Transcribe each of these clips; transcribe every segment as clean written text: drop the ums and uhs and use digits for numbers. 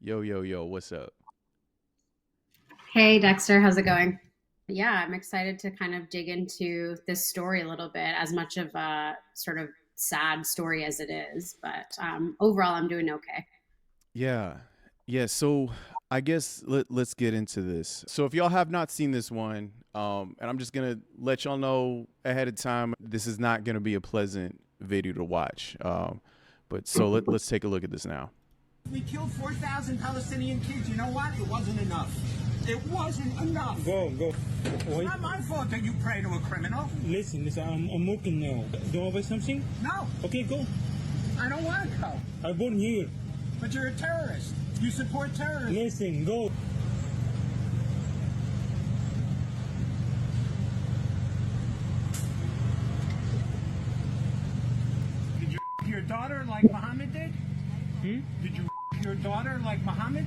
Yo, yo, yo, what's up? Hey Dexter, how's it going? Yeah, I'm excited to kind of dig into this story a little bit, as much of a sort of sad story as it is. But overall, I'm doing okay. Yeah. Yeah, so I guess let's get into this. So if y'all have not seen this one, and I'm just gonna let y'all know ahead of time, this is not gonna be a pleasant video to watch. But so let's take a look at this now. We killed 4,000 Palestinian kids. You know what? It wasn't enough. It wasn't enough. Go. It's Wait, not my fault that you pray to a criminal. listen, I'm working now. Do you want something? No, Okay, go. I don't want to go. I born here. But you're a terrorist. You support terrorism. Listen, go. Did you your daughter like Muhammad did? Hmm? Did you your daughter like Muhammad?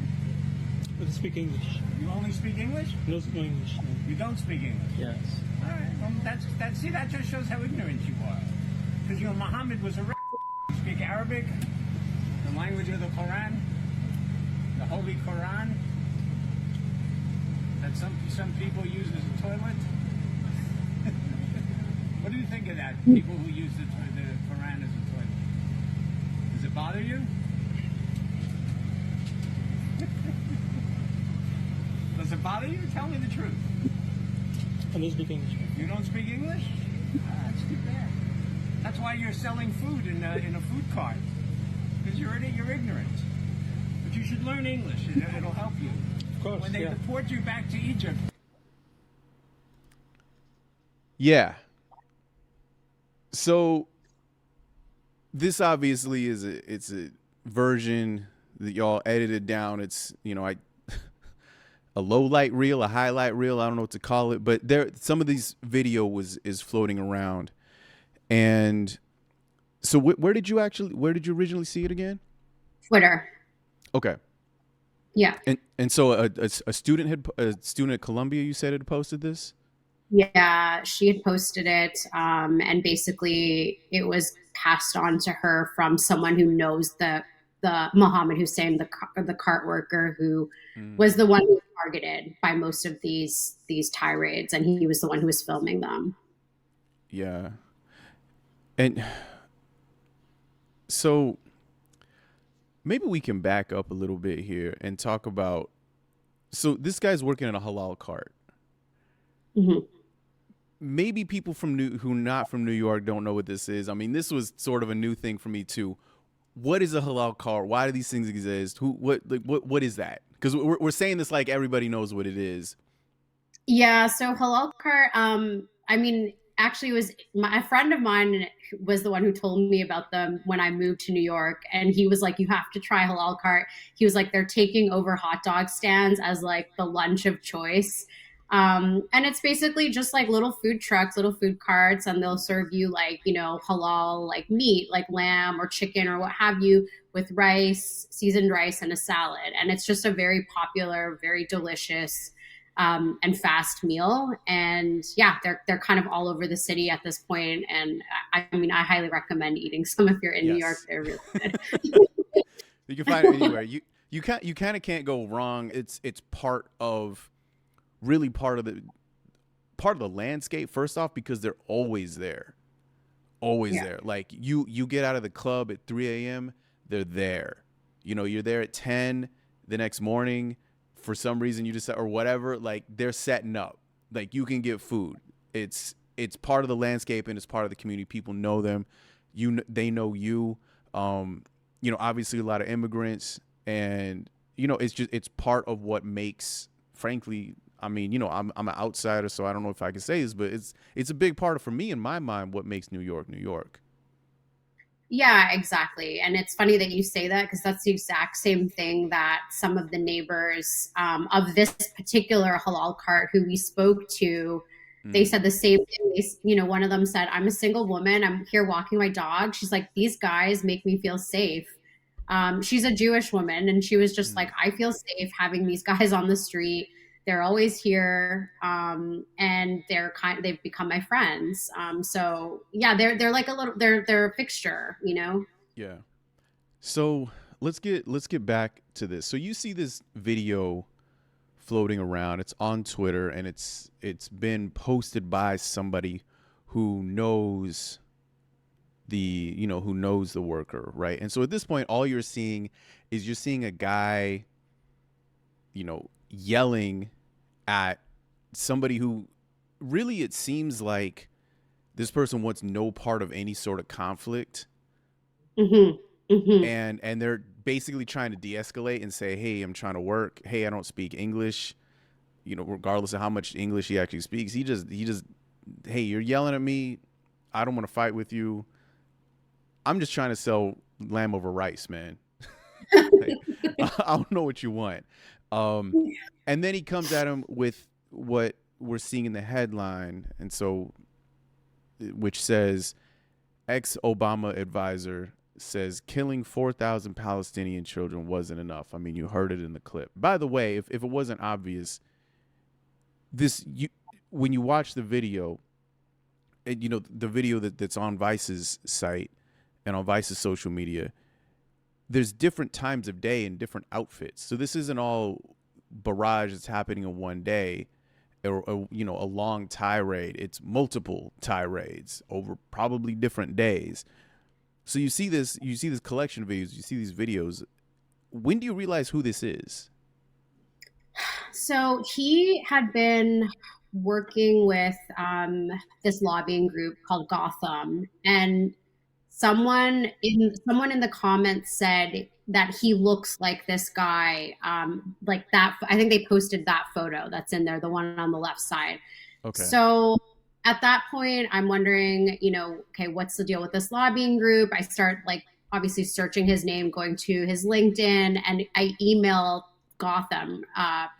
I speak English. You only speak English? No speak English. No. You don't speak English. Yes. All right. Well, see, that just shows how ignorant you are. Because Muhammad was a you speak Arabic, the language of the Quran, the Holy Quran, that some people use as a toilet. What do you think of that? People who use the Quran as a toilet. Does it bother you? Does it bother you? Tell me the truth. I don't speak English. You don't speak English? That's too bad. That's why you're selling food in a food cart. Because you're ignorant. But you should learn English. It'll help you. Of course, When they yeah. deport you back to Egypt. Yeah. So this obviously it's a version that y'all edited down. It's I a low light reel, a highlight reel. I don't know what to call it, but there some of these video is floating around, and so where did you originally see it again? Twitter. Okay, Yeah. and so a student at Columbia, you said, had posted this. Yeah, she had posted it, and basically it was passed on to her from someone who knows the Mohammed Hussein, the cart worker who Mm, was the one who was targeted by most of these tirades, and he was the one who was filming them. yeah, and so maybe we can back up a little bit here and talk about. So this guy's working in a halal cart. Hmm. Maybe people from New who not from New York don't know what this is. I mean, this was sort of a new thing for me too. What is a halal cart? Why do these things exist? What is that? Because we're saying this like everybody knows what it is. Yeah, so halal cart. I mean, actually, it was a friend of mine was the one who told me about them when I moved to New York, and he was like, "You have to try halal cart." He was like, "They're taking over hot dog stands as like the lunch of choice." And it's basically just like little food trucks, little food carts, and they'll serve you like, halal, like meat, like lamb or chicken or what have you, with rice, seasoned rice, and a salad. And it's just a very popular, very delicious, and fast meal. And yeah, they're kind of all over the city at this point. And I mean, I highly recommend eating some if you're in New York. Yes, They're really good. you can find it anywhere. You kind of can't go wrong. It's really part of the landscape. First off, because they're always Yeah. there. Like you get out of the club at 3 a.m., they're there. You're there at 10 the next morning. For some reason, you just or whatever. Like they're setting up. Like you can get food. It's part of the landscape and it's part of the community. People know them. They know you. Obviously a lot of immigrants, and it's part of what makes. Frankly, I mean, I'm an outsider, so I don't know if I can say this, but it's a big part of, for me in my mind, what makes New York New York. Yeah, exactly. And it's funny that you say that because that's the exact same thing that some of the neighbors, of this particular halal cart who we spoke to, they Mm, said the same thing. One of them said, "I'm a single woman. I'm here walking my dog." She's like, "These guys make me feel safe." She's a Jewish woman, and she was just mm. like, "I feel safe having these guys on the street. They're always here, and they've become my friends." So yeah, they're like a little they're a fixture. Yeah. So let's get back to this. So you see this video floating around. It's on Twitter, and it's been posted by somebody who knows the worker, right? And so at this point, all you're seeing a guy, yelling at somebody who really, it seems like this person wants no part of any sort of conflict. And they're basically trying to de-escalate and say, hey, I'm trying to work. Hey, I don't speak English. Regardless of how much English he actually speaks, he just, hey, you're yelling at me. I don't want to fight with you. I'm just trying to sell lamb over rice, man. Like, I don't know what you want. And then he comes at him with what we're seeing in the headline, and so, which says, ex-Obama advisor says killing 4,000 Palestinian children wasn't enough. I mean, you heard it in the clip. By the way, if it wasn't obvious, when you watch the video, and the video that's on Vice's site and on Vice's social media, there's different times of day and different outfits. So this isn't all barrage that's happening in one day, or a long tirade. It's multiple tirades over probably different days. So you see this collection of videos, you see these videos. When do you realize who this is? So he had been working with this lobbying group called Gotham, and someone in the comments said that he looks like this guy, like that. I think they posted that photo that's in there, the one on the left side. Okay. So at that point, I'm wondering, okay, what's the deal with this lobbying group? I start obviously searching his name, going to his LinkedIn, and I email Gotham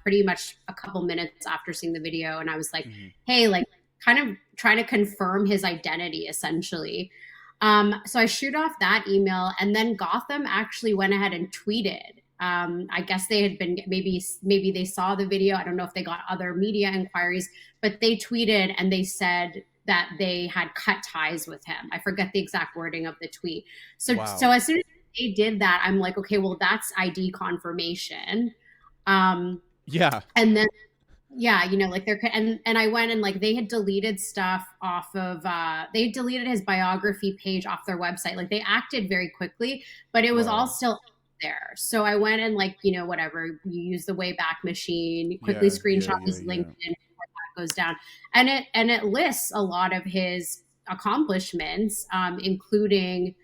pretty much a couple minutes after seeing the video. And I was like, hey, kind of trying to confirm his identity, essentially. So I shoot off that email, and then Gotham actually went ahead and tweeted. I guess they had been, maybe they saw the video. I don't know if they got other media inquiries, but they tweeted and they said that they had cut ties with him. I forget the exact wording of the tweet. So, wow. So as soon as they did that, I'm like, okay, well, that's ID confirmation. Yeah. And then, yeah, and I went and they had deleted stuff off of, they deleted his biography page off their website. They acted very quickly, but it was all still there. So I went and whatever, you use the Wayback Machine, quickly screenshot his LinkedIn before that goes down. And it lists a lot of his accomplishments, including,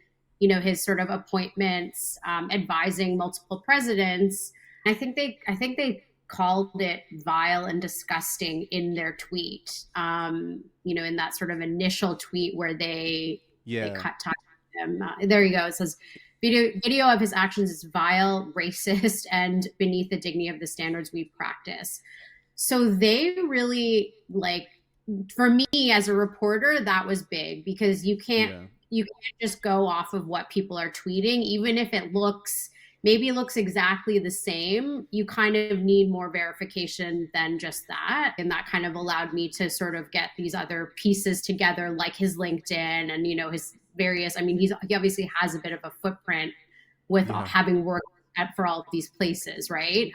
his sort of appointments, advising multiple presidents. I think they called it vile and disgusting in their tweet, in that sort of initial tweet where they cut ties with him. There you go. It says, video of his actions is vile, racist, and beneath the dignity of the standards we practice. So they really, for me as a reporter, that was big, because you can't just go off of what people are tweeting, even if it looks exactly the same. You kind of need more verification than just that. And that kind of allowed me to sort of get these other pieces together, like his LinkedIn and, his various, he obviously has a bit of a footprint with having worked for all of these places, right?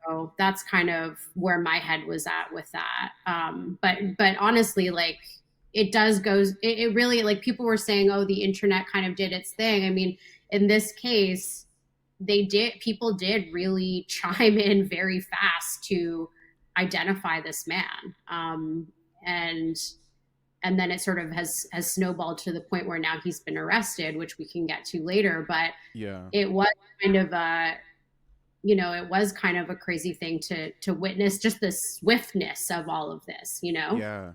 So that's kind of where my head was at with that. But honestly, it really, people were saying, oh, the internet kind of did its thing. In this case, people did really chime in very fast to identify this man. And then it sort of has snowballed to the point where now he's been arrested, which we can get to later. But it was kind of a crazy thing to witness, just the swiftness of all of this, Yeah.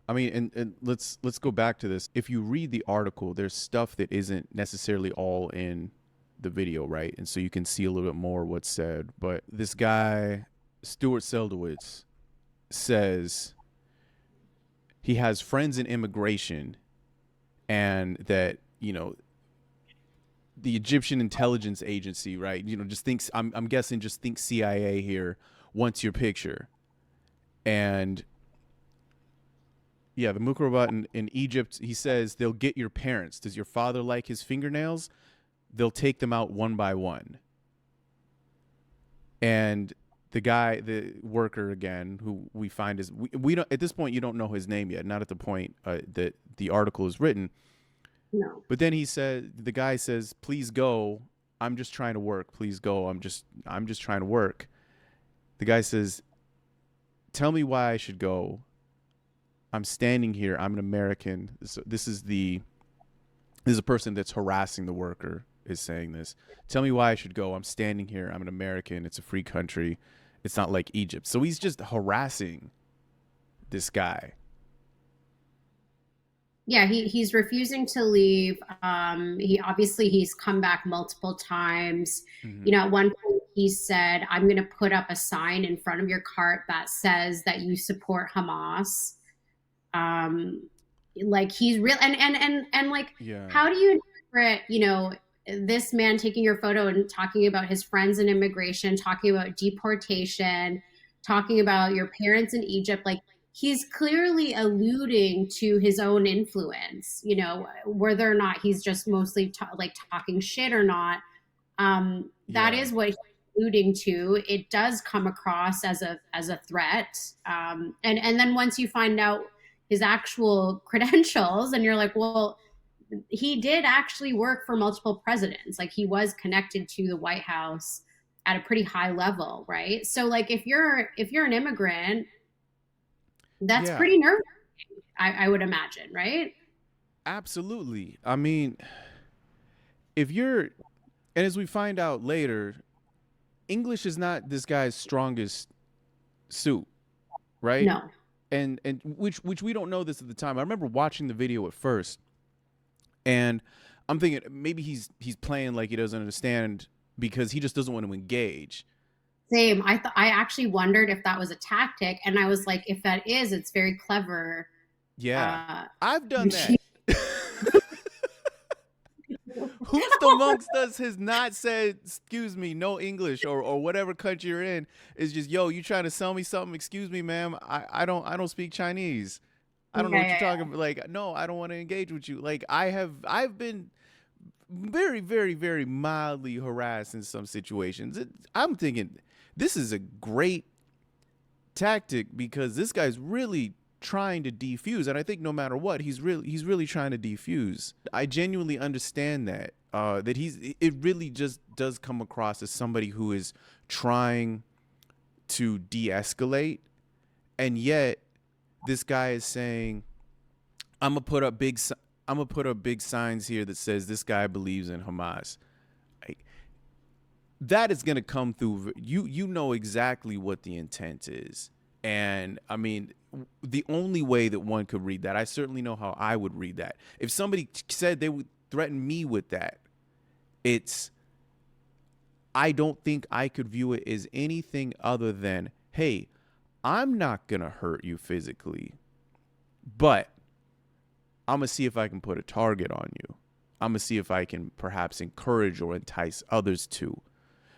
And let's go back to this. If you read the article, there's stuff that isn't necessarily all in the video, right? And so you can see a little bit more what's said. But this guy, Stuart Seldowitz, says he has friends in immigration, and that, the Egyptian intelligence agency, right, just thinks, I'm guessing, just thinks CIA here wants your picture. And the Mukhrabot in Egypt, he says they'll get your parents. Does your father like his fingernails? they'll take them out one by one. And the worker again, who we find is, we don't, at this point, you don't know his name yet, not at the point that the article is written. No. But then the guy says, please go. I'm just trying to work. Please go. I'm just trying to work. The guy says, tell me why I should go. I'm standing here. I'm an American. So this is a person that's harassing the worker is saying this. Tell me why I should go. I'm standing here. I'm an American. It's a free country. It's not like Egypt. So he's just harassing this guy. Yeah, he's refusing to leave. He's come back multiple times. Mm-hmm. You know, at one point he said, I'm going to put up a sign in front of your cart that says that you support Hamas. Like he's real. And like, yeah. How do you interpret, you know, this man taking your photo and talking about his friends in immigration, talking about deportation, talking about your parents in Egypt? Like, he's clearly alluding to his own influence, you know, whether or not he's just mostly talking shit or not. That is what he's alluding to. It does come across as a threat. And then once you find out his actual credentials and you're like, well, he did actually work for multiple presidents. Like, he was connected to the White House at a pretty high level, right? So like, if you're an immigrant, that's pretty nerve-wracking, I would imagine, right? Absolutely. I mean, and as we find out later, English is not this guy's strongest suit, right? No. And which we don't know this at the time. I remember watching the video at first, and I'm thinking maybe he's playing like he doesn't understand because he just doesn't want to engage. Same. I actually wondered if that was a tactic, and I was like, if that is, it's very clever. Yeah, I've done that. Who's amongst us has not said, excuse me, no English, or whatever country you're in, is just, yo, you trying to sell me something? Excuse me, ma'am. I don't speak Chinese. I don't know what you're talking about. Like, no, I don't want to engage with you. Like, I've been very, very, very mildly harassed in some situations. I'm thinking this is a great tactic because this guy's really trying to defuse, and I think no matter what, he's really trying to defuse. I genuinely understand that it really just does come across as somebody who is trying to de-escalate, and yet this guy is saying, I'm gonna put up big signs here that says this guy believes in Hamas. That is gonna come through. You know exactly what the intent is, and I mean, the only way that one could read that, I certainly know how I would read that. If somebody said they would threaten me with that, I don't think I could view it as anything other than, hey, I'm not going to hurt you physically, but I'm going to see if I can put a target on you. I'm going to see if I can perhaps encourage or entice others to.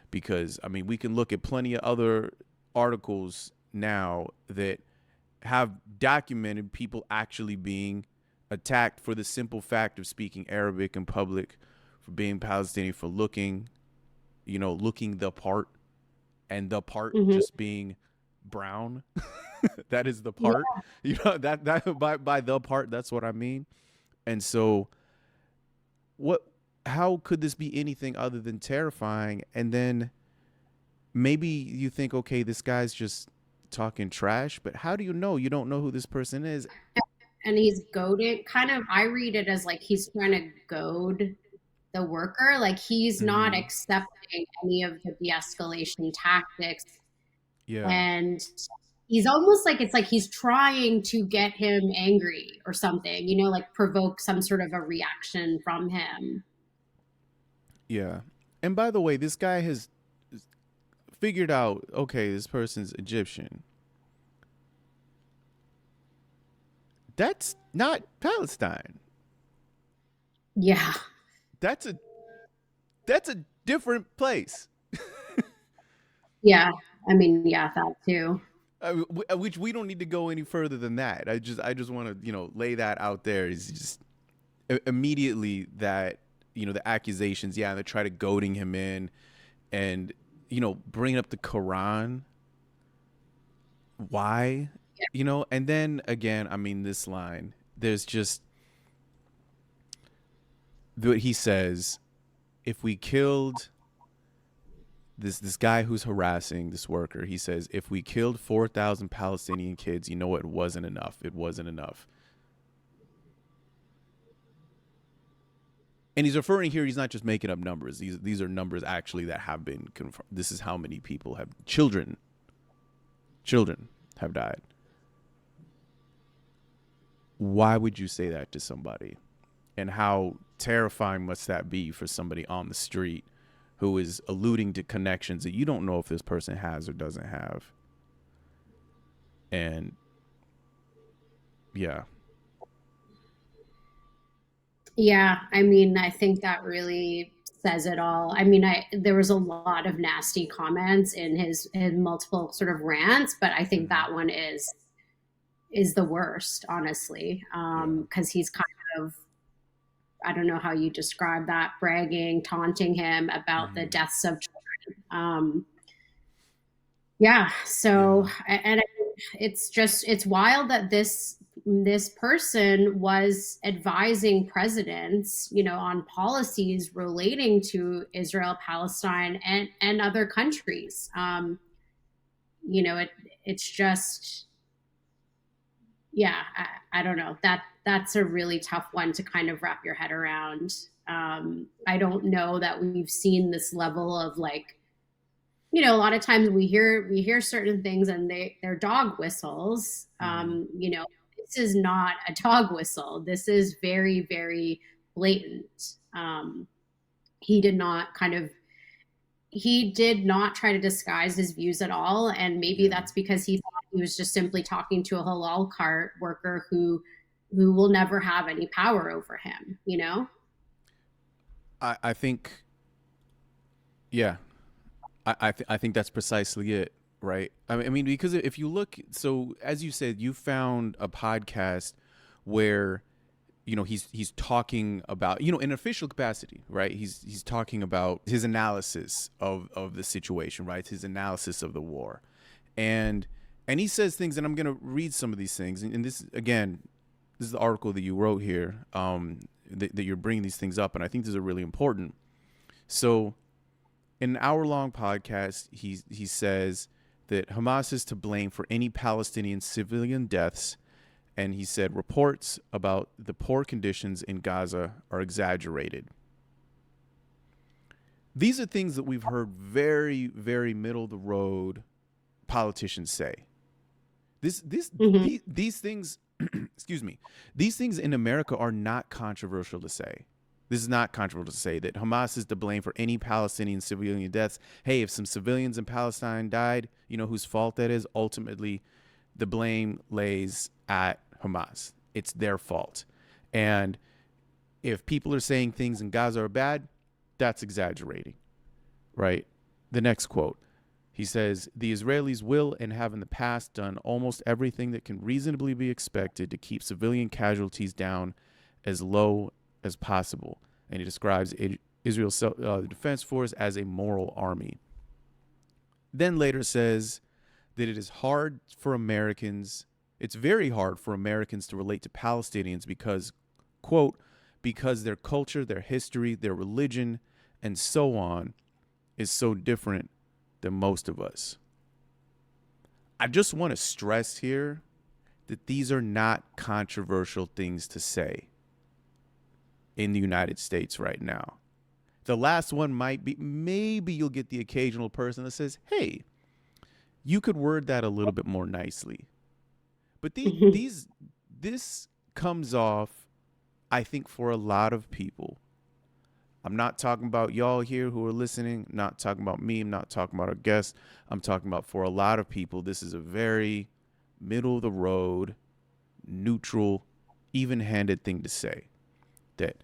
Because, I mean, we can look at plenty of other articles now that have documented people actually being attacked for the simple fact of speaking Arabic in public, for being Palestinian, for looking the part, and the part just being brown. That is the part. You know, that by the part, that's what I mean. And so how could this be anything other than terrifying? And then maybe you think, okay, this guy's just talking trash, but how do you know? You don't know who this person is. And he's goaded, kind of, I read it as like he's trying to goad the worker. Like, he's not accepting any of the de-escalation tactics. Yeah. And he's almost like, it's like he's trying to get him angry or something, you know, like provoke some sort of a reaction from him. Yeah. And by the way, this guy has figured out, okay, this person's Egyptian. That's not Palestine. Yeah. That's a different place. Yeah. I mean, yeah, that too. Which we don't need to go any further than that. I just want to, lay that out there. Is just immediately that the accusations, yeah, and they try to goading him in, and bringing up the Quran. Why? And then again, I mean, this line, there's just what he says: if we killed this guy who's harassing this worker, he says, if we killed 4,000 Palestinian kids, it wasn't enough. It wasn't enough. And he's referring here, he's not just making up numbers. These are numbers actually that have been confirmed. This is how many people children have died. Why would you say that to somebody? And how terrifying must that be for somebody on the street who is alluding to connections that you don't know if this person has or doesn't have? And yeah. Yeah, I mean, I think that really says it all. I mean, there was a lot of nasty comments in his multiple sort of rants, but I think that one is the worst, honestly, because he's kind of, I don't know how you describe that, bragging, taunting him about the deaths of children. And it's wild that this person was advising presidents, on policies relating to Israel, Palestine, and other countries. It's just, I don't know, that's a really tough one to kind of wrap your head around. I don't know that we've seen this level of a lot of times we hear certain things and they're dog whistles. This is not a dog whistle. This is very, very blatant. He did not try to disguise his views at all. And maybe that's because he thought he was just simply talking to a halal cart worker who will never have any power over him, I think, yeah, I think that's precisely it, right? I mean, because if you look, so as you said, you found a podcast where, he's talking about, in official capacity, right? He's talking about his analysis of the situation, right? His analysis of the war, and he says things, and I'm gonna read some of these things, and this again, this is the article that you wrote here, that you're bringing these things up, and I think these are really important. So, in an hour-long podcast, he says that Hamas is to blame for any Palestinian civilian deaths, and he said reports about the poor conditions in Gaza are exaggerated. These are things that we've heard very, very middle-of-the-road politicians say. These things, excuse me, these things in America are not controversial to say. This is not controversial to say that Hamas is to blame for any Palestinian civilian deaths. Hey, if some civilians in Palestine died, whose fault that is? Ultimately, the blame lays at Hamas. It's their fault. And if people are saying things in Gaza are bad, that's exaggerating, right? The next quote, he says, the Israelis will and have in the past done almost everything that can reasonably be expected to keep civilian casualties down as low as possible. And he describes Israel's defense force as a moral army. Then later says that it is hard for Americans, it's very hard for Americans to relate to Palestinians because, quote, because their culture, their history, their religion, and so on is so different than most of us. I just want to stress here that these are not controversial things to say in the United States right now. The last one might be, maybe you'll get the occasional person that says, hey, you could word that a little bit more nicely. But this comes off, I think, for a lot of people. I'm not talking about y'all here who are listening, not talking about me, I'm not talking about our guests. I'm talking about for a lot of people, this is a very middle of the road, neutral, even-handed thing to say. That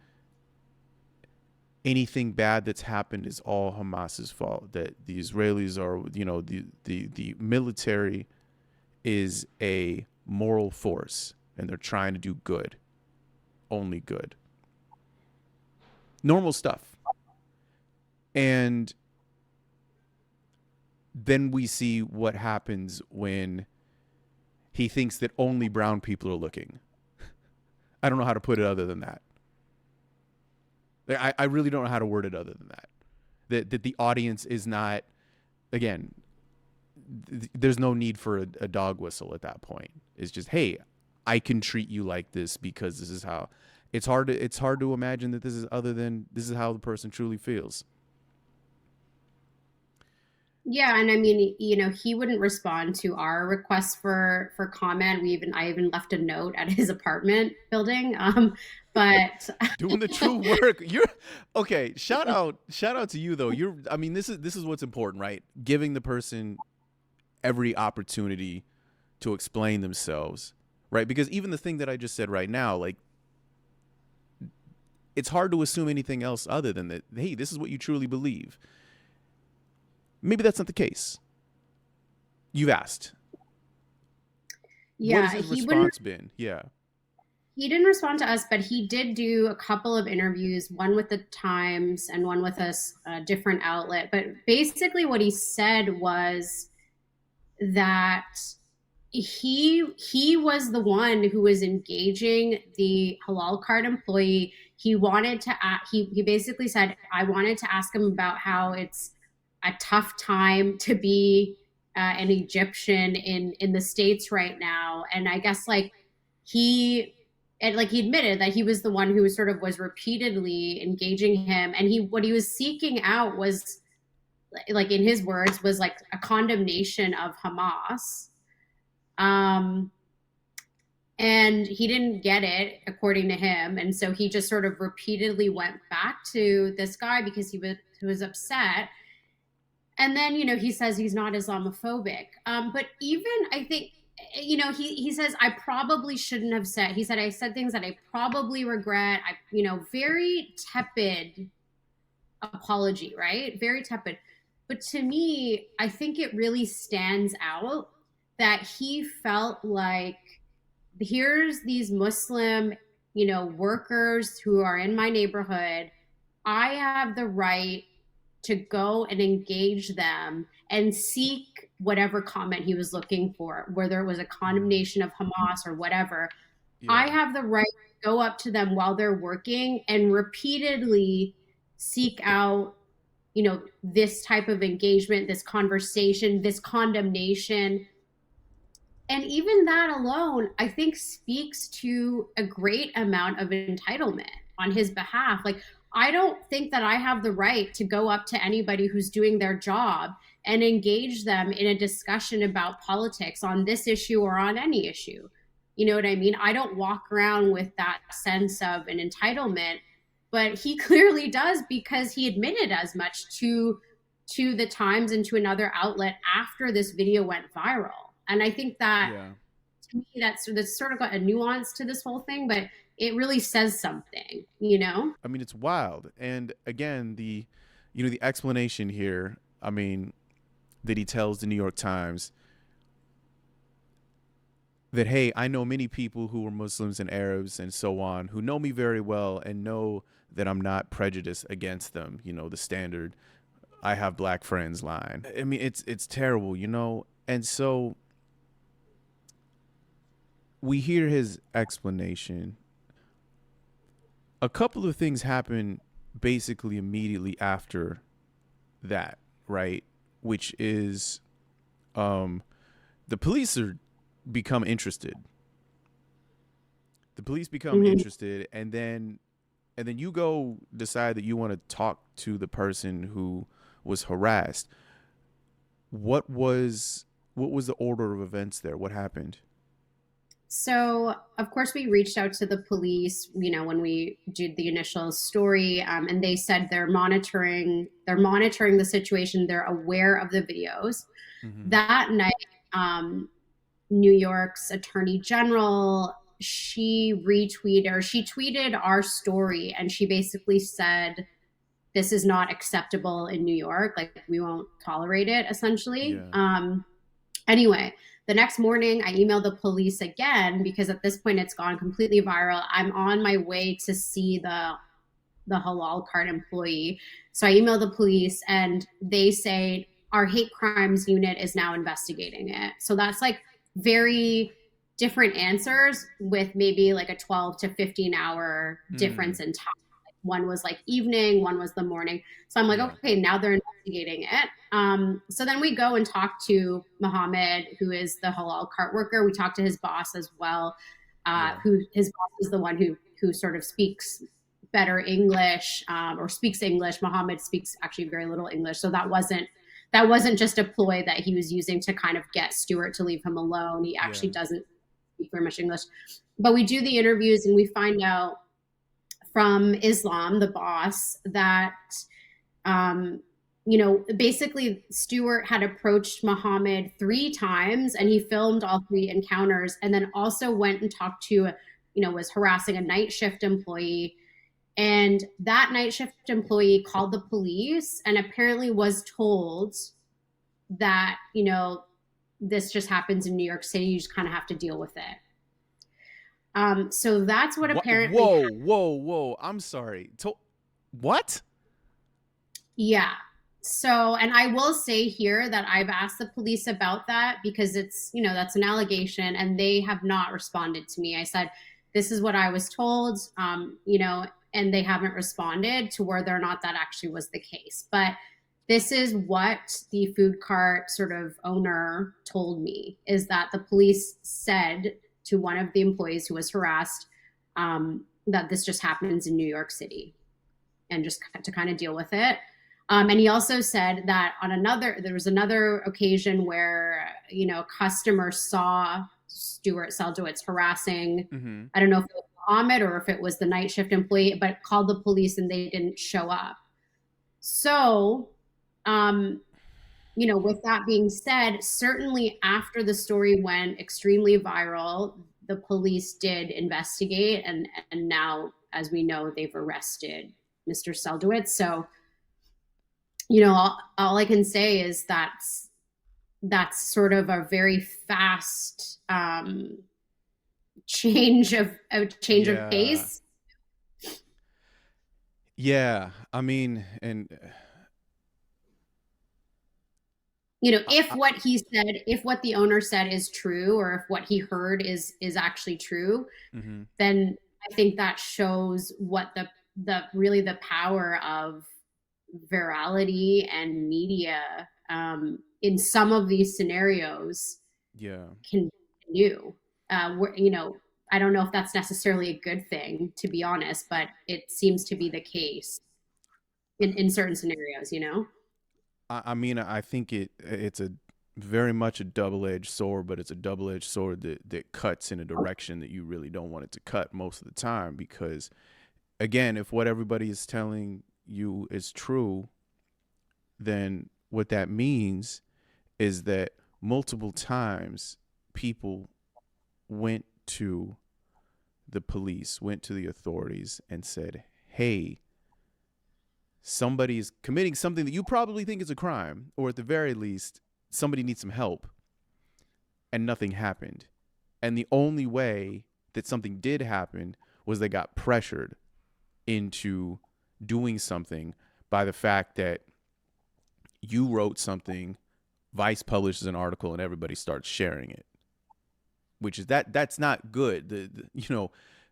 anything bad that's happened is all Hamas's fault. That the Israelis are, the military is a moral force and they're trying to do good, only good. Normal stuff. And then we see what happens when he thinks that only brown people are looking. I don't know how to put it other than that. I really don't know how to word it other than that. That the audience is not, again, there's no need for a dog whistle at that point. It's just, hey, I can treat you like this because this is how. It's hard to imagine that this is other than this is how the person truly feels. Yeah, and I mean, you know, he wouldn't respond to our requests for comment. I even left a note at his apartment building. But doing the true work. You're okay. Shout out to you though. I mean, this is what's important, right? Giving the person every opportunity to explain themselves, right? Because even the thing that I just said right now, like, it's hard to assume anything else other than that, hey, this is what you truly believe. Maybe that's not the case. You've asked. yeah, What has his response been? Yeah. he didn't respond to us, but he did do a couple of interviews, one with the Times and one with a different outlet. But basically what he said was that he was the one who was engaging the halal cart employee. He wanted to he basically said, I wanted to ask him about how it's a tough time to be an Egyptian in the States right now. And I guess he admitted that he was the one who was repeatedly engaging him. And what he was seeking out was, like in his words, was like a condemnation of Hamas. And he didn't get it, according to him. And so he just sort of repeatedly went back to this guy because he was upset. And then, you know, he says he's not Islamophobic. But even, I think, you know, he says, I probably shouldn't have said, he said, I said things that I probably regret. Very tepid apology, right? Very tepid. But to me, I think it really stands out that he felt like, here's these Muslim, you know, workers who are in my neighborhood. I have the right to go and engage them and seek whatever comment he was looking for, whether it was a condemnation of Hamas or whatever. Yeah. I have the right to go up to them while they're working and repeatedly seek out, you know, this type of engagement, this conversation, this condemnation. And even that alone, I think, speaks to a great amount of entitlement on his behalf. Like, I don't think that I have the right to go up to anybody who's doing their job and engage them in a discussion about politics on this issue or on any issue. You know what I mean? I don't walk around with that sense of an entitlement, but he clearly does, because he admitted as much to the Times and to another outlet after this video went viral. And I think that, to me, that's sort of got a nuance to this whole thing, but it really says something, you know? I mean, it's wild. And again, the explanation here, I mean, that he tells the New York Times that, hey, I know many people who are Muslims and Arabs and so on, who know me very well and know that I'm not prejudiced against them. You know, the standard, I have black friends line. I mean, it's terrible, you know? And so we hear his explanation. A couple of things happen basically immediately after that, right? Which is the police become interested. The police become interested, and then you go decide that you want to talk to the person who was harassed. What was the order of events there? What happened? So, of course, we reached out to the police, you know, when we did the initial story, and they said they're monitoring the situation. They're aware of the videos. Mm-hmm. That night, New York's Attorney General, she tweeted our story, and she basically said, this is not acceptable in New York. Like, we won't tolerate it, essentially. Yeah. Anyway, the next morning, I emailed the police again, because at this point it's gone completely viral. I'm on my way to see the halal cart employee. So I emailed the police and they say our hate crimes unit is now investigating it. So that's like very different answers with maybe like a 12 to 15 hour difference in time. One was like evening, one was the morning. So I'm like, okay, now they're investigating it. So then we go and talk to Mohammed, who is the halal cart worker. We talk to his boss as well, who his boss is the one who sort of speaks better English or speaks English. Mohammed speaks actually very little English. So that wasn't just a ploy that he was using to kind of get Stuart to leave him alone. He actually doesn't speak very much English. But we do the interviews and we find out from Islam, the boss, that, basically Stuart had approached Mohammed 3 times and he filmed all 3 encounters and then also went and talked to, was harassing a night shift employee. And that night shift employee called the police and apparently was told that, this just happens in New York City. You just kind of have to deal with it. So that's what apparently. Whoa! I'm sorry. What? Yeah. So, and I will say here that I've asked the police about that because it's, that's an allegation and they have not responded to me. I said, this is what I was told, and they haven't responded to whether or not that actually was the case. But this is what the food cart sort of owner told me, is that the police said to one of the employees who was harassed that this just happens in New York City and just to kind of deal with it. And he also said that there was another occasion where, a customer saw Stuart Seldowitz harassing, I don't know if it was Ahmed or if it was the night shift employee, but called the police and they didn't show up. So, with that being said, certainly after the story went extremely viral, the police did investigate and now, as we know, they've arrested Mr. Seldowitz. So, all I can say is that's sort of a very fast change of pace. Yeah, I mean, and if what the owner said is true, or if what he heard is actually true, then I think that shows what the power of virality and media in some of these scenarios can do. I don't know if that's necessarily a good thing, to be honest, but it seems to be the case in certain scenarios, I mean, I think it's a very much a double-edged sword, but it's a double-edged sword that cuts in a direction that you really don't want it to cut most of the time. Because, again, if what everybody is telling you is true, then what that means is that multiple times people went to the police, went to the authorities and said, hey, somebody's committing something that you probably think is a crime, or at the very least, somebody needs some help, and nothing happened. And the only way that something did happen was they got pressured into doing something by the fact that you wrote something, Vice publishes an article, and everybody starts sharing it, which is that's not good.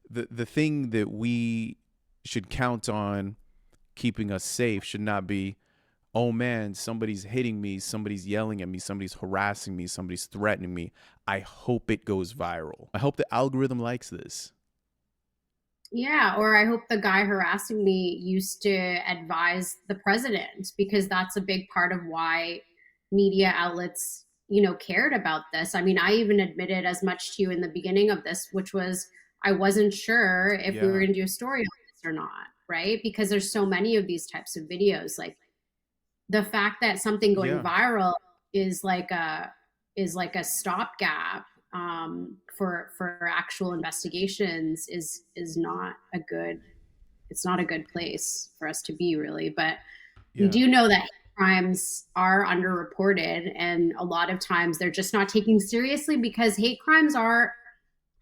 The thing that we should count on keeping us safe should not be, oh man, somebody's hitting me, somebody's yelling at me, somebody's harassing me, somebody's threatening me. I hope it goes viral. I hope the algorithm likes this. Yeah, or I hope the guy harassing me used to advise the president, because that's a big part of why media outlets, cared about this. I mean, I even admitted as much to you in the beginning of this, which was I wasn't sure if we were going to do a story on this or not. Right? Because there's so many of these types of videos. Like the fact that something going viral is like a stopgap for actual investigations is not a good place for us to be, really. But we do know that crimes are underreported, and a lot of times they're just not taken seriously because hate crimes are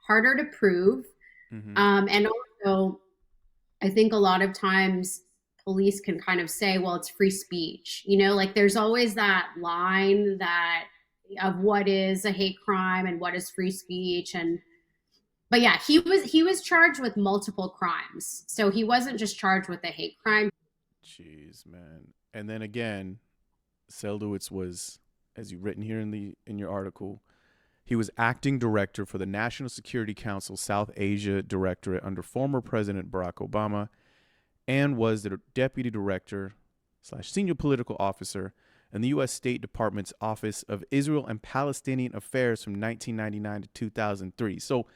harder to prove. And also, I think a lot of times police can kind of say, well, it's free speech. You know, like there's always that line that of what is a hate crime and what is free speech. And but yeah, he was charged with multiple crimes. So he wasn't just charged with a hate crime. Jeez, man. And then again, Seldowitz was, as you've written here in your article, he was acting director for the National Security Council South Asia Directorate under former President Barack Obama, and was the deputy director / senior political officer in the U.S. State Department's Office of Israel and Palestinian Affairs from 1999 to 2003. So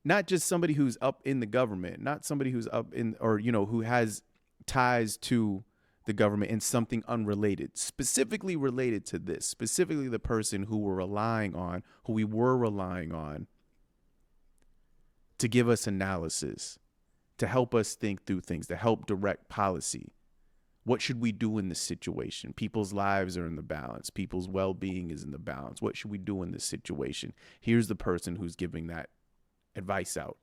not just somebody who's up in the government, not somebody who's up in, or, you know, who has ties to the government in something unrelated, specifically related to this, specifically the person who we were relying on to give us analysis, to help us think through things, to help direct policy. What should we do in this situation? People's lives are in the balance. People's well-being is in the balance. What should we do in this situation? Here's the person who's giving that advice out.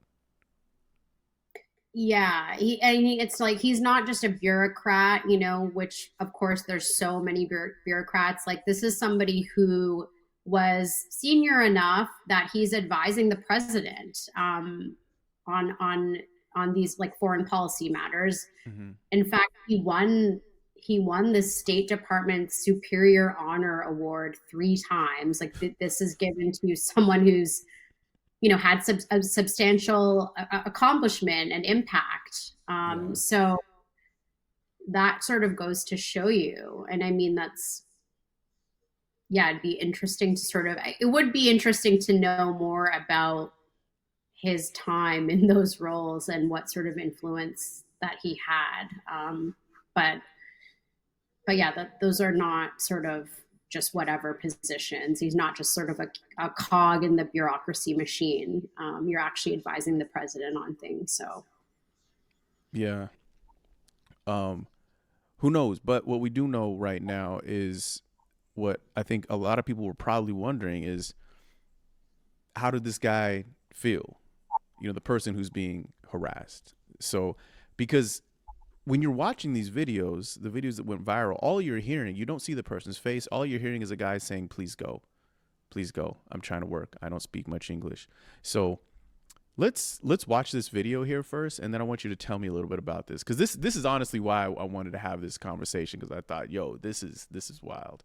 Yeah, it's like he's not just a bureaucrat, you know, which of course there's so many bureaucrats. Like this is somebody who was senior enough that he's advising the president on these like foreign policy matters. Mm-hmm. In fact, he won the State Department Superior Honor Award 3 times. Like this is given to someone who's, you know, had a substantial accomplishment and impact. So that sort of goes to show you. And I mean, it'd be interesting to it would be interesting to know more about his time in those roles and what sort of influence that he had. But yeah, those are not sort of just whatever positions. He's not just sort of a cog in the bureaucracy machine. You're actually advising the president on things. So yeah. Who knows? But what we do know right now is what I think a lot of people were probably wondering is, how did this guy feel? You know, the person who's being harassed. So, because when you're watching these videos, the videos that went viral, all you're hearing, you don't see the person's face. All you're hearing is a guy saying, please go. Please go. I'm trying to work. I don't speak much English. So let's watch this video here first, and then I want you to tell me a little bit about this, because this is honestly why I wanted to have this conversation, because I thought, yo, this is wild.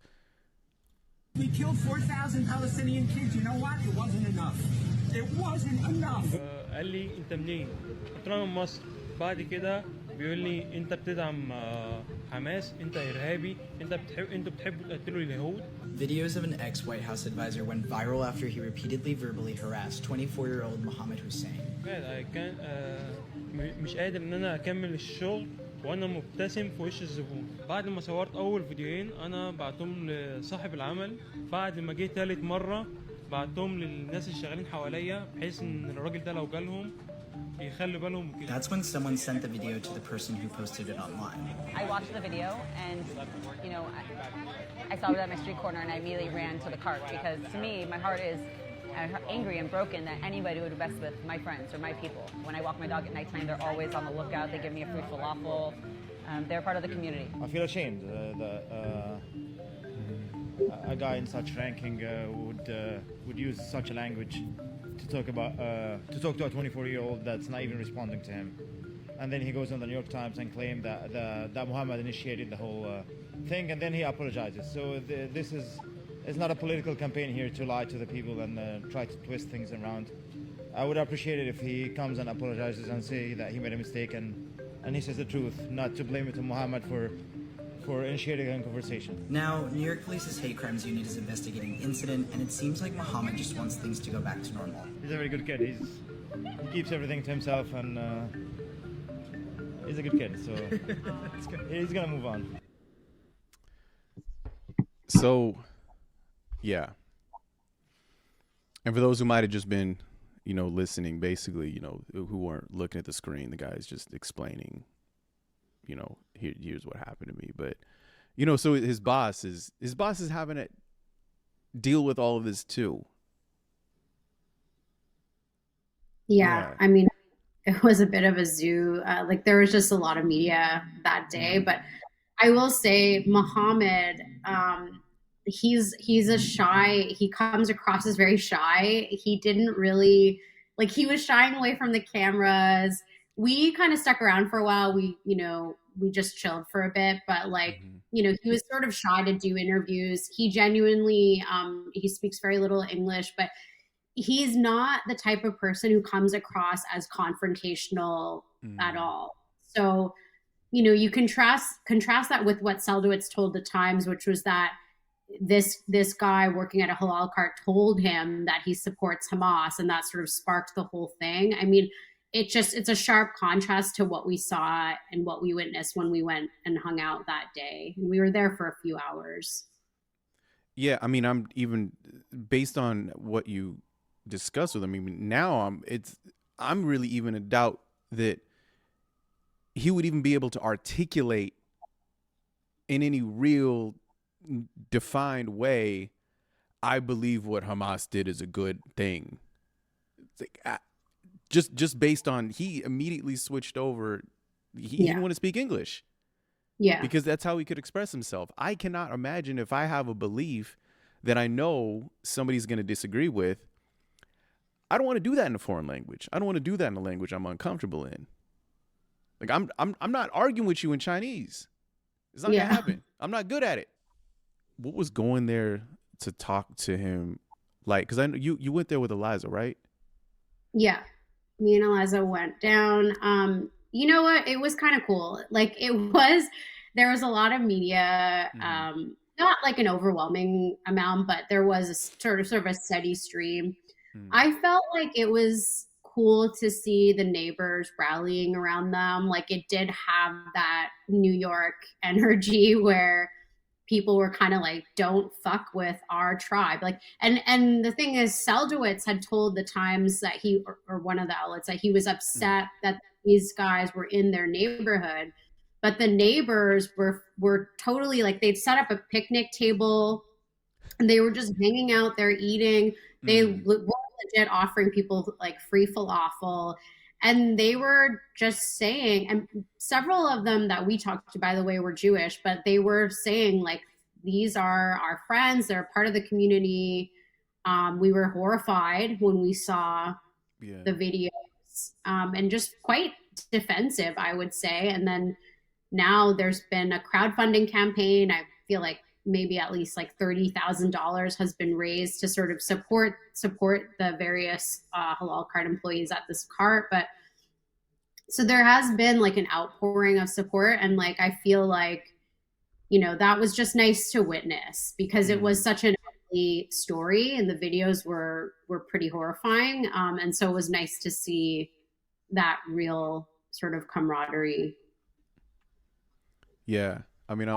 We killed 4,000 Palestinian kids. You know what? It wasn't enough. It wasn't enough. قال لي انت منين؟ قلت له انا من مصر. بعد كده بيقول لي انت بتدعم حماس، انت ارهابي، انتوا بتحبوا تقتلوا اليهود. Videos of an ex-White House advisor went viral after he repeatedly verbally harassed 24-year-old Mohammed Hussein. كان مش قادر ان انا اكمل الشغل وانا مبتسم في وش الزبون. بعد ما صورت اول فيديوهين انا بعتهم لصاحب العمل، بعد ما جه ثالث مره بعتهم للناس اللي شغالين حواليا بحيث ان الراجل ده لو جالهم يخلي بالهم كده. That's when someone sent the video to the person who posted it online. I watched the video and, you know, I saw it at my street corner and I immediately ran to the cart, because to me, my heart is angry and broken that anybody would mess with my friends or my people. When I walk my dog at nighttime, they're always on the lookout. They give me a free falafel. They're part of the community. I feel ashamed that a guy in such ranking would use such a language to talk to a 24-year-old that's not even responding to him, and then he goes on the New York Times and claims that Muhammad initiated the whole thing, and then he apologizes. So this is not a political campaign here to lie to the people and try to twist things around. I would appreciate it if he comes and apologizes and say that he made a mistake and he says the truth, not to blame it to Muhammad for initiating a conversation. Now, New York Police's Hate Crimes Unit is investigating the incident, and it seems like Muhammad just wants things to go back to normal. He's a very good kid. He keeps everything to himself, and he's a good kid, so he's gonna move on. So, yeah. And for those who might have just been, you know, listening, basically, you know, who weren't looking at the screen, the guy's just explaining, you know, here's what happened to me. But, you know, so his boss is having to deal with all of this too. Yeah. I mean, it was a bit of a zoo. Like there was just a lot of media that day. But I will say, Muhammad, he's a shy. He comes across as very shy. He didn't really like. He was shying away from the cameras. We kind of stuck around for a while. We just chilled for a bit, but like he was sort of shy to do interviews. He genuinely he speaks very little English, but he's not the type of person who comes across as confrontational at all. So, you contrast that with what Seldowitz told the Times, which was that this guy working at a halal cart told him that he supports Hamas, and that sort of sparked the whole thing. I mean, it's a sharp contrast to what we saw and what we witnessed when we went and hung out that day. And we were there for a few hours. Yeah, I mean, I'm even based on what you discussed with him. I mean, now I'm really even in doubt that he would even be able to articulate in any real defined way, I believe what Hamas did is a good thing. It's like, just based on, he immediately switched over. He didn't want to speak English. Yeah. Because that's how he could express himself. I cannot imagine if I have a belief that I know somebody's going to disagree with, I don't want to do that in a foreign language. I don't want to do that in a language I'm uncomfortable in. Like I'm not arguing with you in Chinese. It's not gonna happen. I'm not good at it. What was going there to talk to him like? Because I know you went there with Eliza, right? Yeah, me and Eliza went down. You know what? It was kind of cool. Like there was a lot of media. Not like an overwhelming amount, but there was a sort of a steady stream. I felt like it was cool to see the neighbors rallying around them. Like it did have that New York energy where people were kind of like, don't fuck with our tribe. Like, and the thing is, Seldowitz had told the Times that or one of the outlets, that he was upset that these guys were in their neighborhood, but the neighbors were totally like, they'd set up a picnic table and they were just hanging out there eating. They were legit offering people like free falafel, and they were just saying, and several of them that we talked to, by the way, were Jewish, but they were saying like, these are our friends, they're part of the community. We were horrified when we saw the videos, and just quite defensive, I would say. And then now there's been a crowdfunding campaign. I feel like maybe at least like $30,000 has been raised to sort of support the various halal cart employees at this cart. But so there has been like an outpouring of support, and like I feel like, that was just nice to witness, because it was such an ugly story and the videos were pretty horrifying. And so it was nice to see that real sort of camaraderie. Yeah, I mean,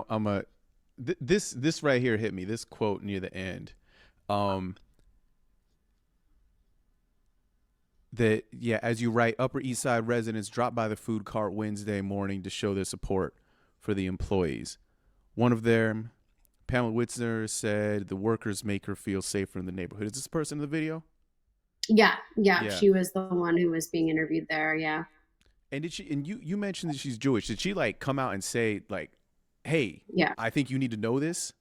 this right here hit me. This quote near the end, that as you write, Upper East Side residents dropped by the food cart Wednesday morning to show their support for the employees. One of them, Pamela Witzner, said the workers make her feel safer in the neighborhood. Is this person in the video? Yeah, she was the one who was being interviewed there. Yeah. And did she? And you mentioned that she's Jewish. Did she like come out and say like, "Hey, I think you need to know this"?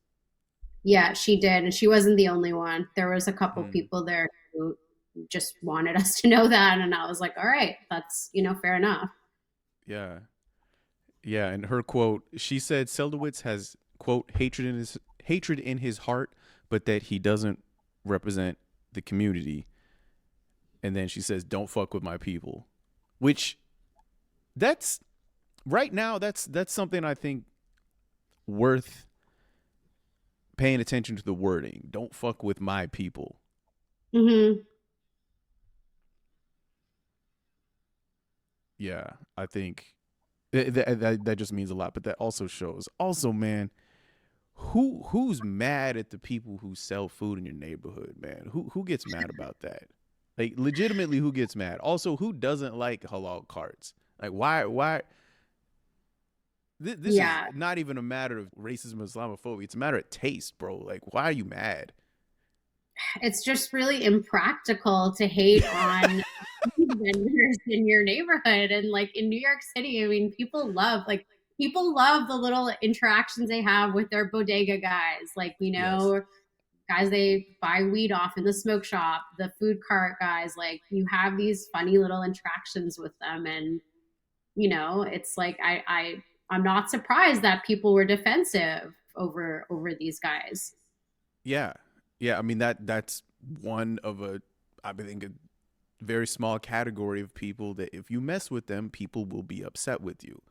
Yeah, she did, and she wasn't the only one. There was a couple people there who just wanted us to know that, and I was like, "All right, that's fair enough." Yeah. And her quote, she said, Seldowitz has, quote, hatred in his heart, but that he doesn't represent the community. And then she says, "Don't fuck with my people," which that's right now. That's something I think worth paying attention to, the wording. Don't fuck with my people. Yeah, I think that just means a lot, but that also shows. Also, man, who's mad at the people who sell food in your neighborhood, man? Who gets mad about that? Like, legitimately, who gets mad? Also, who doesn't like halal carts? Like, why? This is not even a matter of racism or Islamophobia. It's a matter of taste, bro. Like, why are you mad? it's just really impractical to hate on vendors in your neighborhood. And like in New York City, I mean, people love the little interactions they have with their bodega guys, like, you know, Yes. guys they buy weed off in the smoke shop, the food cart guys, like you have these funny little interactions with them. And, you know, it's like I'm not surprised that people were defensive over these guys. Yeah. Yeah. I mean, that's one of I think a very small category of people that if you mess with them, people will be upset with you.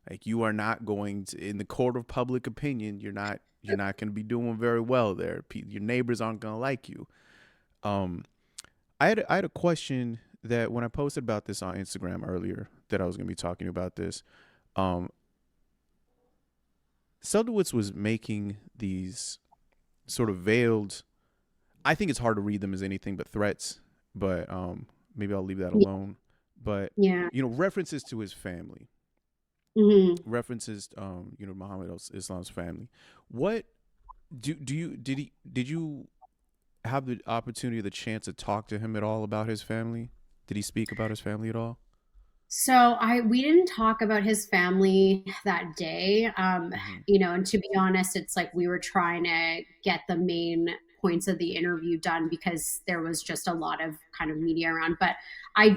Like you are not going to, in the court of public opinion, you're not going to be doing very well there. Your neighbors aren't going to like you. I had a question that when I posted about this on Instagram earlier, that I was going to be talking about this. Seldowitz was making these sort of veiled, I think it's hard to read them as anything but threats, but maybe I'll leave that alone. But, Yeah. you know, references to his family. Mm-hmm. References, you know, Muhammad Islam's family. What did you have the opportunity, the chance to talk to him at all about his family? Did he speak about his family at all? So we didn't talk about his family that day. You know, and to be honest, it's like we were trying to get the main points of the interview done because there was just a lot of kind of media around. But I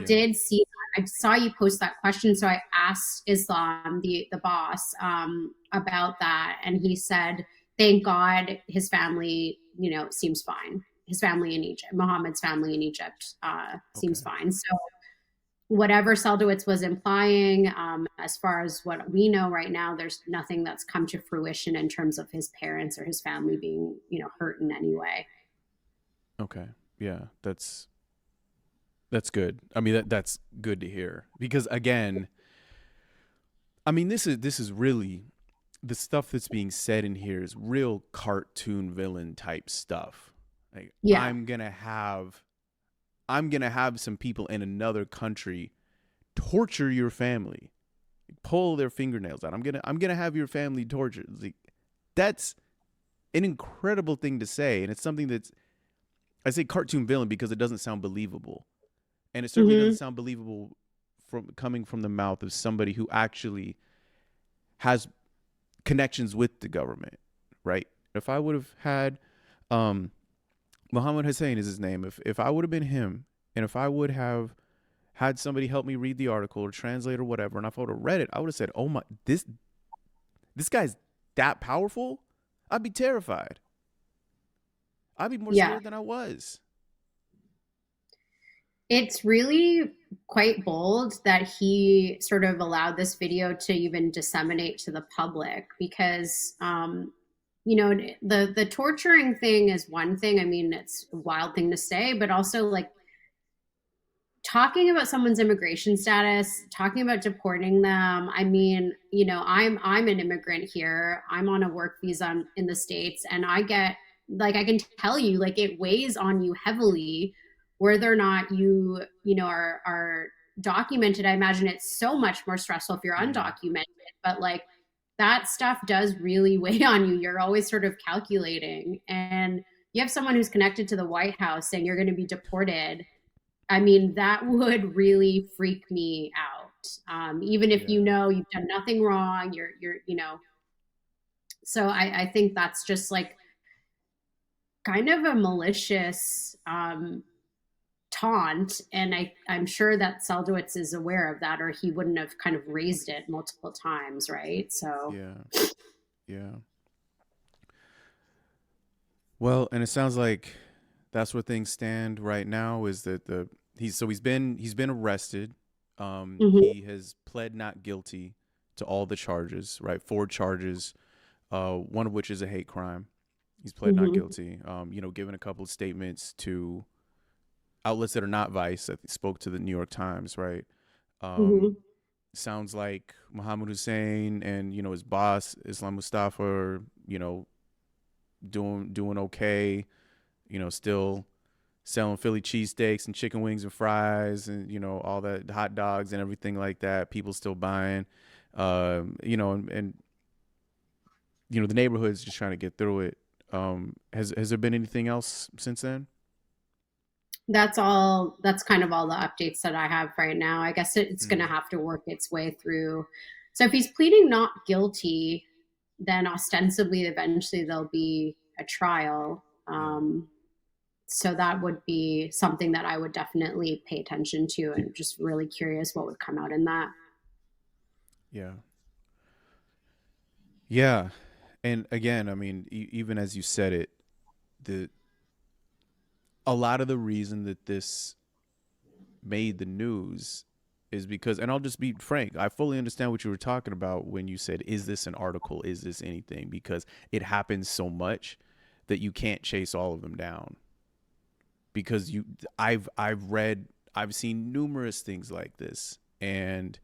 saw you post that question. So I asked Islam, the boss, about that. And he said, thank God his family, you know, seems fine. His family in Egypt, Muhammad's family in Egypt, seems fine. So whatever Seldowitz was implying, as far as what we know right now, there's nothing that's come to fruition in terms of his parents or his family being, you know, hurt in any way. Okay. Yeah, that's good. I mean, that's good to hear because again, I mean, this is really the stuff that's being said in here is real cartoon villain type stuff. Like I'm gonna have some people in another country torture your family, pull their fingernails out. I'm gonna have your family tortured. Like, that's an incredible thing to say, and it's something that's, I say cartoon villain because it doesn't sound believable, and it certainly doesn't sound believable coming from the mouth of somebody who actually has connections with the government, right? If I would have had Muhammad Hussein is his name. If I would have been him, and if I would have had somebody help me read the article or translate or whatever, and if I would have read it, I would have said, "Oh my, this guy's that powerful." I'd be terrified. I'd be more scared than I was. It's really quite bold that he sort of allowed this video to even disseminate to the public because you know, the torturing thing is one thing. I mean, it's a wild thing to say, but also like talking about someone's immigration status, talking about deporting them. I mean, you know, I'm an immigrant here. I'm on a work visa in the States, and I get, like, I can tell you, like, it weighs on you heavily whether or not you know, are documented. I imagine it's so much more stressful if you're undocumented, but like, that stuff does really weigh on you. You're always sort of calculating. And you have someone who's connected to the White House saying you're going to be deported. I mean, that would really freak me out. Even if you know you've done nothing wrong, you're you know. So I think that's just like kind of a malicious taunt, and I'm sure that Seldowitz is aware of that, or he wouldn't have kind of raised it multiple times, right? So yeah. Well, and it sounds like that's where things stand right now. Is that he's been arrested. He has pled not guilty to all the charges, right? 4 charges, one of which is a hate crime. He's pled not guilty. You know, given a couple of statements to outlets that are not Vice, that spoke to the New York Times, right? Sounds like Muhammad Hussein and, you know, his boss Islam Mustafa are, you know, doing okay, you know, still selling Philly cheesesteaks and chicken wings and fries and, you know, all that, hot dogs and everything like that. People still buying, you know, and you know, the neighborhood's just trying to get through it. Has there been anything else since then? That's kind of all the updates that I have right now. I guess it's going to have to work its way through. So if he's pleading not guilty, then ostensibly eventually there'll be a trial. So that would be something that I would definitely pay attention to, and just really curious what would come out in that. Yeah. Yeah. And again, I mean, even as you said it, a lot of the reason that this made the news is because, and I'll just be frank, I fully understand what you were talking about when you said, is this an article? Is this anything? Because it happens so much that you can't chase all of them down. Because I've seen numerous things like this, and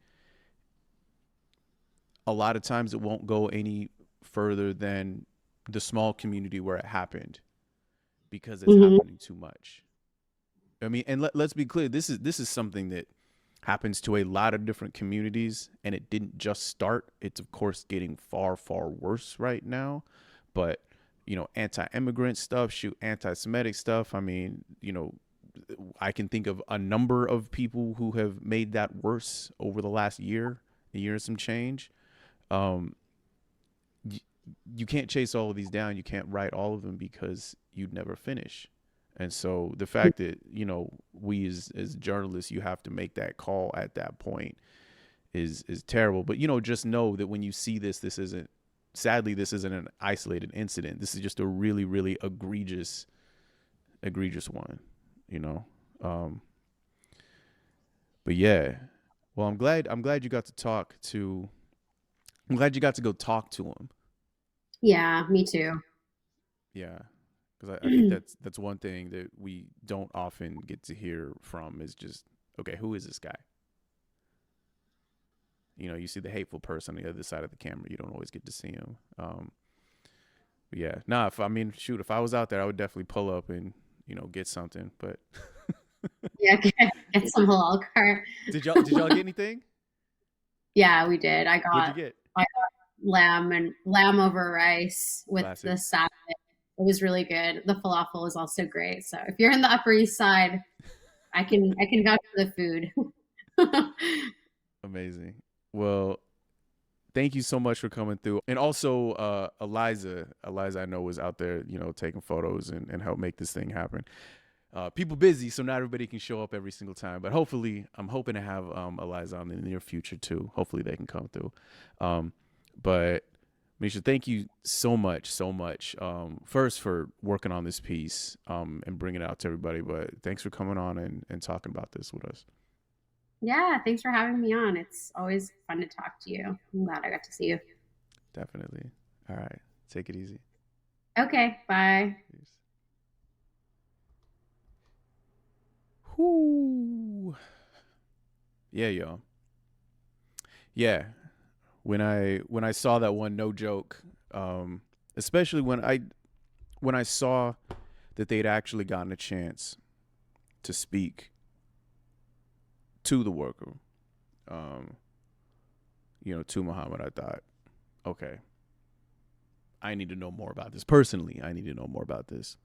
a lot of times it won't go any further than the small community where it happened, because it's happening too much. I mean, and let's be clear, this is something that happens to a lot of different communities, and it didn't just start. It's of course getting far, far worse right now. But, you know, anti-immigrant stuff, anti-Semitic stuff. I mean, you know, I can think of a number of people who have made that worse over the last year and some change. You can't chase all of these down. You can't write all of them because you'd never finish. And so the fact that, you know, we as journalists, you have to make that call at that point is terrible. But, you know, just know that when you see this isn't an isolated incident. This is just a really, really egregious one, you know? But yeah, well, I'm glad you got to go talk to him. Yeah, me too. Yeah. Because I think that's one thing that we don't often get to hear from, is just, okay, who is this guy? You know, you see the hateful person on the other side of the camera. You don't always get to see him. But yeah, if I was out there, I would definitely pull up and, you know, get something. But yeah, get some halal cart. Did y'all get anything? Yeah, we did. What'd you get? I got lamb over rice with Classic. the salad. It was really good. The falafel was also great. So if you're in the Upper East Side, I can vouch for the food. Amazing. Well, thank you so much for coming through. And also, Eliza, I know, was out there, you know, taking photos and help make this thing happen. People busy, so not everybody can show up every single time. But hopefully, I'm hoping to have Eliza on in the near future too. Hopefully they can come through. But Manisha, thank you so much. First for working on this piece and bringing it out to everybody. But thanks for coming on and talking about this with us. Yeah, thanks for having me on. It's always fun to talk to you. I'm glad I got to see you. Definitely. All right. Take it easy. Okay. Bye. Peace. Whoo. Yeah, y'all. Yeah. When I saw that one, no joke, especially when I saw that they'd actually gotten a chance to speak to the worker, you know, to Muhammad, I thought, okay, I need to know more about this. Personally, I need to know more about this.